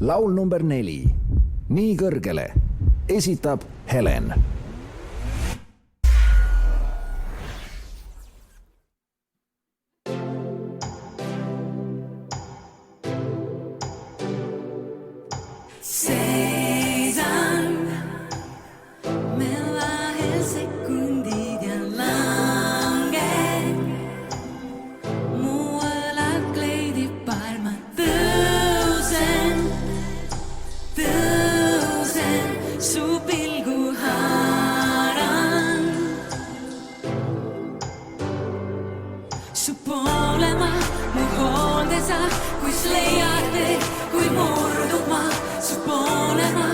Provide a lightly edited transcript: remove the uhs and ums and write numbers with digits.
laul number 4, Nii kõrgele, esitab Helen. Seisan me vahel sekundid ja langen mu õlad kleidib paar, ma tõusen su pilgu haaran. Su poole ma mu hoolde sa, kuis leiad, kui murdud ma su poole ma.